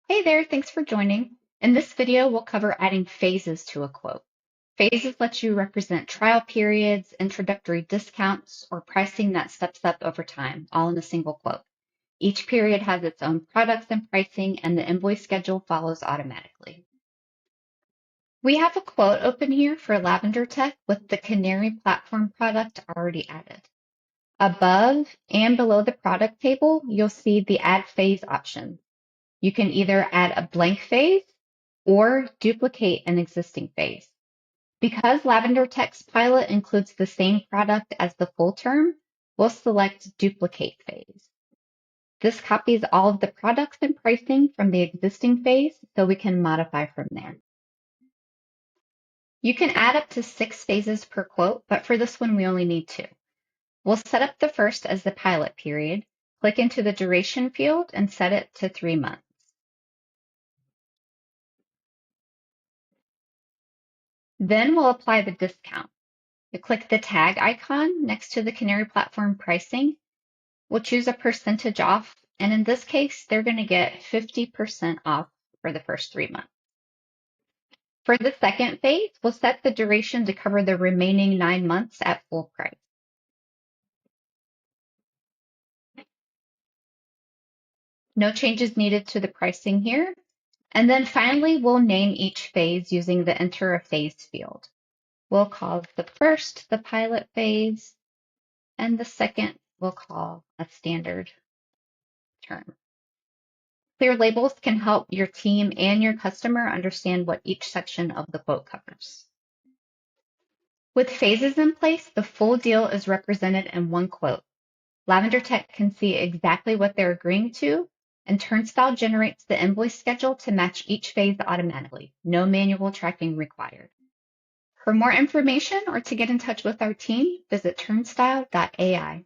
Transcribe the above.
Hey there, thanks for joining. In this video, we'll cover adding phases to a quote. Phases let you represent trial periods, introductory discounts, or pricing that steps up over time, all in a single quote. Each period has its own products and pricing, and the invoice schedule follows automatically. We have a quote open here for Lavender Tech with the Canary platform product already added. Above and below the product table, you'll see the Add Phase option. You can either add a blank phase or duplicate an existing phase. Because Lavender Text Pilot includes the same product as the full term, we'll select Duplicate Phase. This copies all of the products and pricing from the existing phase so we can modify from there. You can add up to 6 phases per quote, but for this one we only need 2. We'll set up the first as the pilot period, click into the duration field and set it to 3 months. Then we'll apply the discount. You click the tag icon next to the Canary Platform pricing. We'll choose a percentage off, and in this case, they're going to get 50% off for the first 3 months. For the second phase, we'll set the duration to cover the remaining 9 months at full price. No changes needed to the pricing here. And then finally, we'll name each phase using the Enter a Phase field. We'll call the first the pilot phase, and the second we'll call a standard term. Clear labels can help your team and your customer understand what each section of the quote covers. With phases in place, the full deal is represented in one quote. Lavender Tech can see exactly what they're agreeing to, and Turnstile generates the invoice schedule to match each phase automatically. No manual tracking required. For more information or to get in touch with our team, visit turnstile.ai.